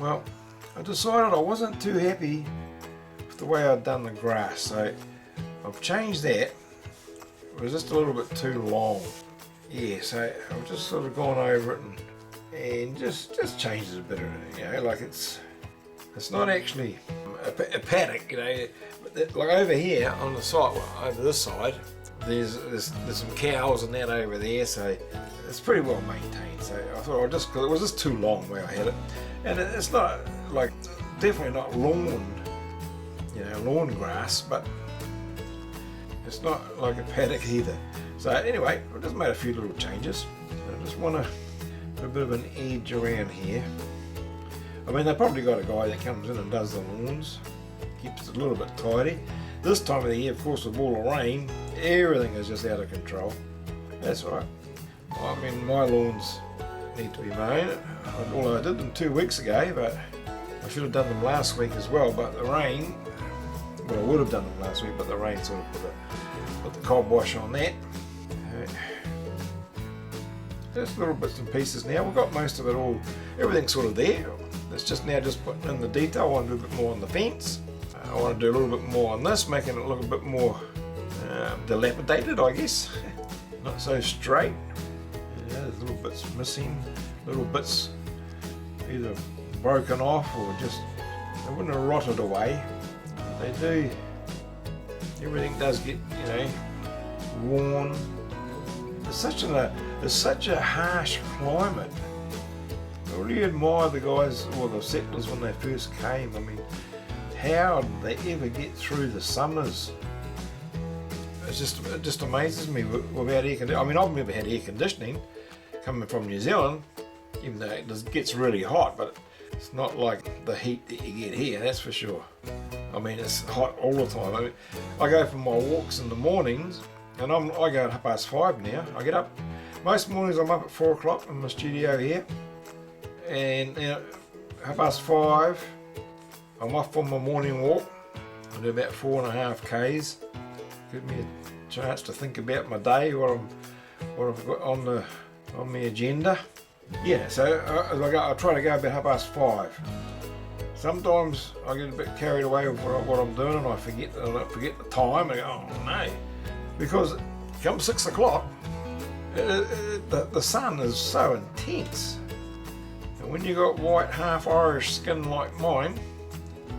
Well, I decided I wasn't too happy with the way I'd done the grass, so I've changed that. It was just a little bit too long. Yeah, so I've just sort of gone over it and just changed it a bit. You know, like it's not actually a paddock, you know. But like over here on the side, over this side, there's some cows and that over there, so it's pretty well maintained. So I thought because it was just too long where I had it, and it's not like definitely not lawn, you know, lawn grass, but it's not like a paddock either. So anyway, I just made a few little changes. I just want to put a bit of an edge around here. I mean, they probably got a guy that comes in and does the lawns, keeps it a little bit tidy. This time of the year, of course, with all the rain, everything is just out of control. That's all right. I mean, my lawns need to be mown. Although I did them 2 weeks ago, but I should have done them last week as well. But the rain, well, I would have done them last week, but the rain sort of put the cob wash on that. Just little bits and pieces now. We've got most of it all, everything's sort of there. It's just now just putting in the detail. I want to do a bit more on the fence. I want to do a little bit more on this, making it look a bit more dilapidated, I guess. Not so straight. Yeah, there's little bits missing, little bits either broken off or just, they wouldn't have rotted away. They do, everything does get, you know, worn. It's such a harsh climate. I really admire the guys, or the settlers, when they first came. I mean, how did they ever get through the summers? It just amazes me without air conditioning. I mean, I've never had air conditioning coming from New Zealand, even though it gets really hot, but it's not like the heat that you get here, that's for sure. I mean, it's hot all the time. I mean, I go for my walks in the mornings, and I go at 5:30 now. I get up, most mornings I'm up at 4 o'clock in my studio here, and you know, 5:30 I'm off on my morning walk. I do about 4.5 k's. Give me a chance to think about my day, what I've got on the agenda. Yeah, so I try to go about 5:30. Sometimes I get a bit carried away with what I'm doing, and I forget the time. And I go, oh no, because come 6 o'clock, the sun is so intense, and when you got white, half Irish skin like mine,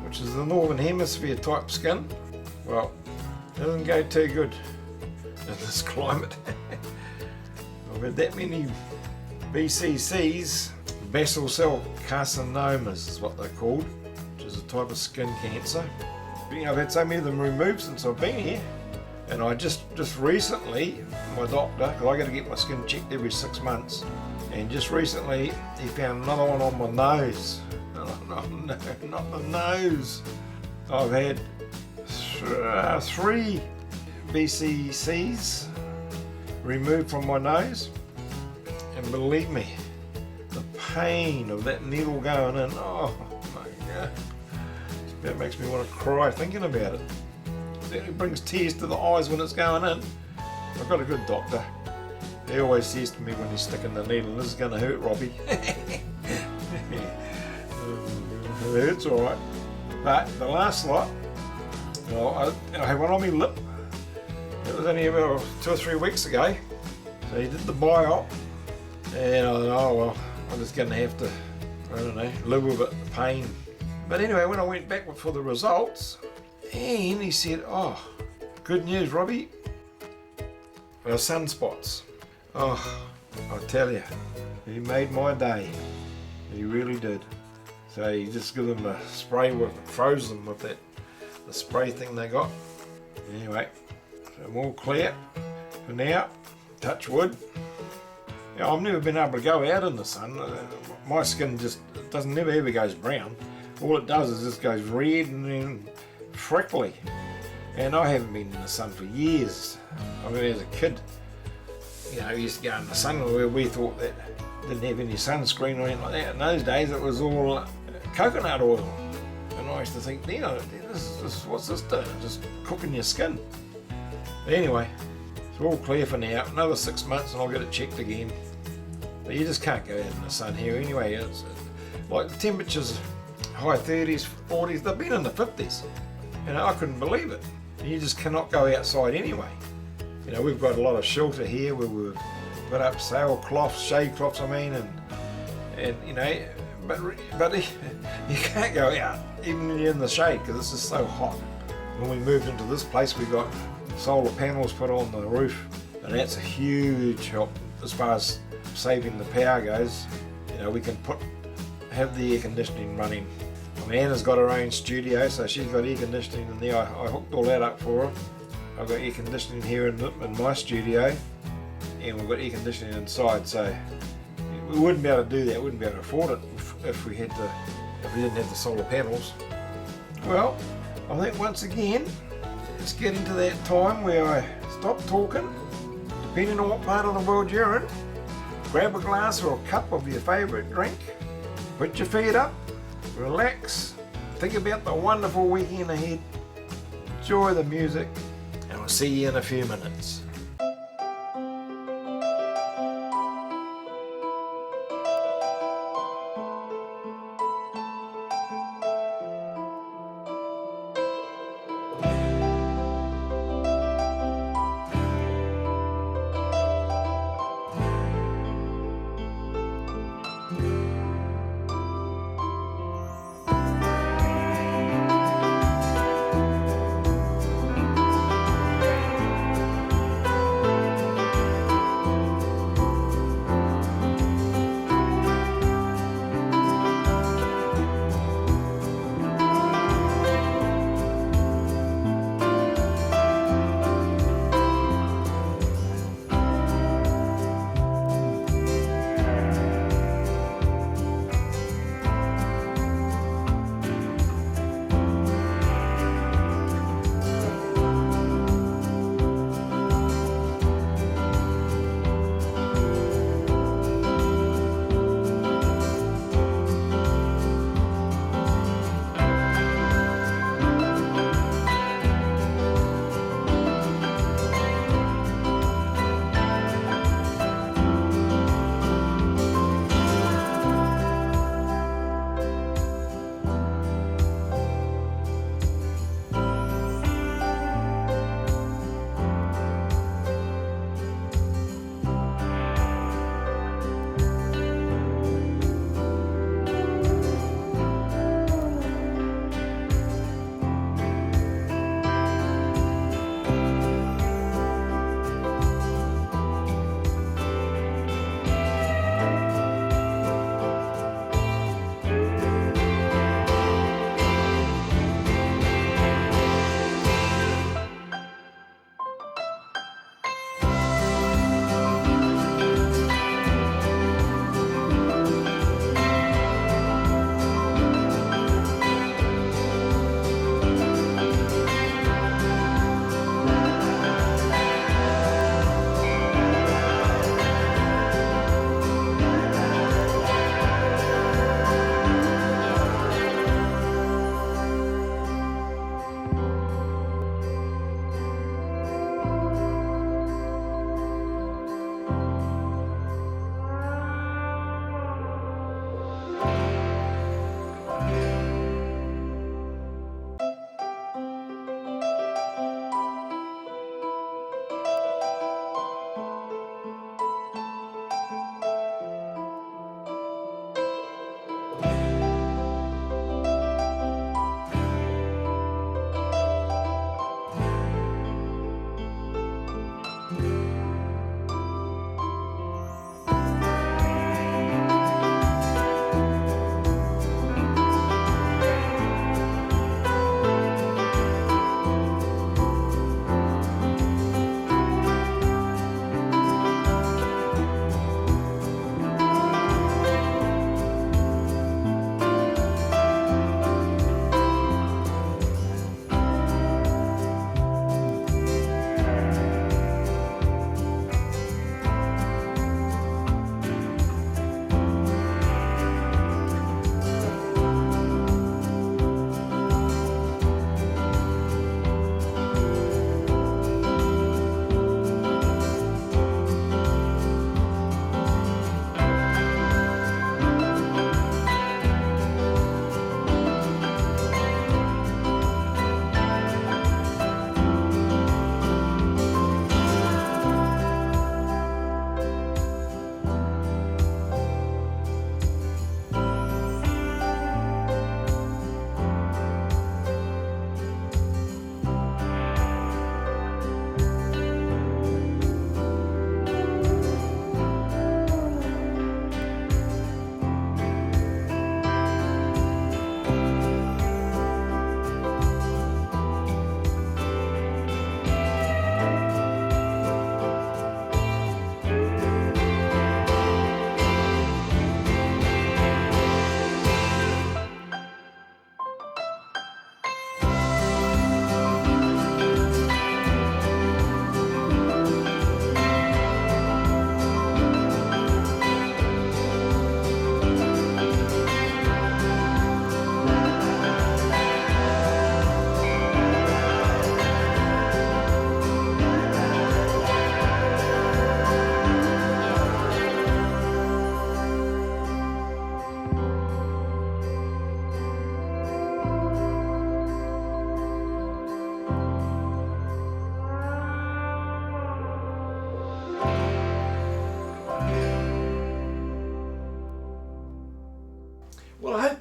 which is the Northern Hemisphere type skin, well, it doesn't go too good in this climate. I've had that many BCCs, basal cell carcinomas is what they're called, which is a type of skin cancer. You know, I've had so many of them removed since I've been here, and I just recently, my doctor, because I got to get my skin checked every 6 months, and just recently he found another one on my nose. No, not the nose. I've had 3 BCCs removed from my nose, and believe me, the pain of that needle going in, oh my god, it makes me want to cry thinking about it. It brings tears to the eyes when it's going in. I've got a good doctor. He always says to me when he's sticking the needle, this is going to hurt, Robbie. It hurts alright. But the last lot, you know, I had one on my lip. It was only about 2 or 3 weeks ago. So he did the biop, and I thought, oh well, I'm just going to have to, I don't know, live with it, the pain. But anyway, when I went back for the results, and he said, oh, good news, Robbie, sunspots. Oh, I tell you, he made my day. He really did. So you just give them a spray froze them with the spray thing they got. Anyway, so I'm all clear for now, touch wood. You know, I've never been able to go out in the sun. My skin just never ever goes brown. All it does is just goes red and then freckly. And I haven't been in the sun for years. I mean, as a kid, you know, we used to go in the sun where we thought that didn't have any sunscreen or anything like that. In those days it was all coconut oil. And I used to think, you know, what's this doing? Just cooking your skin. But anyway, it's all clear for now. Another 6 months and I'll get it checked again. But you just can't go out in the sun here anyway. Like the temperatures, high 30s, 40s, they've been in the 50s. You know, I couldn't believe it. And you just cannot go outside anyway. You know, we've got a lot of shelter here where we've got up sailcloths, shade cloths, I mean, and you know, but you can't go out even when you're in the shade because it's just so hot. When we moved into this place, we got solar panels put on the roof, and that's a huge help as far as saving the power goes. You know, we can have the air conditioning running. I mean, Anna's got her own studio, so she's got air conditioning in there. I hooked all that up for her. I've got air conditioning here in my studio, and we've got air conditioning inside, so we wouldn't be able to do that, we wouldn't be able to afford it if we didn't have the solar panels. Well, I think once again, it's getting to that time where I stop talking, depending on what part of the world you're in. Grab a glass or a cup of your favourite drink, put your feet up, relax, think about the wonderful weekend ahead, enjoy the music, and I'll see you in a few minutes.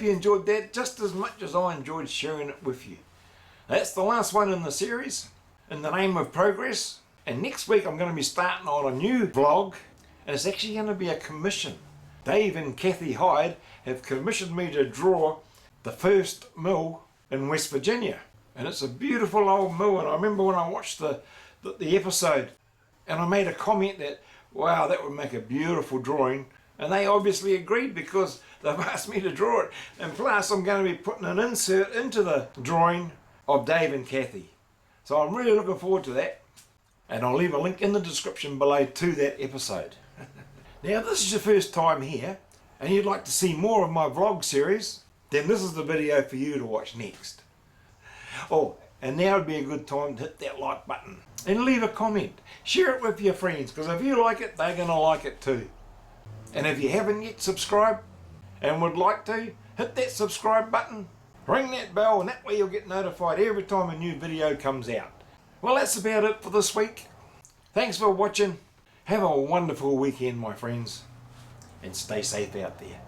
hope you enjoyed that just as much as I enjoyed sharing it with you. That's the last one in the series, in the name of progress. And next week I'm going to be starting on a new vlog, and it's actually going to be a commission. Dave and Kathy Hyde have commissioned me to draw the first mill in West Virginia. And it's a beautiful old mill, and I remember when I watched the episode and I made a comment that, wow, that would make a beautiful drawing. And they obviously agreed because they've asked me to draw it. And plus I'm going to be putting an insert into the drawing of Dave and Kathy. So I'm really looking forward to that. And I'll leave a link in the description below to that episode. Now, if this is your first time here and you'd like to see more of my vlog series, then this is the video for you to watch next. Oh, and now would be a good time to hit that like button and leave a comment. Share it with your friends, because if you like it, they're going to like it too. And if you haven't yet subscribed and would like to, hit that subscribe button, ring that bell, and that way you'll get notified every time a new video comes out. Well, that's about it for this week. Thanks for watching. Have a wonderful weekend, my friends, and stay safe out there.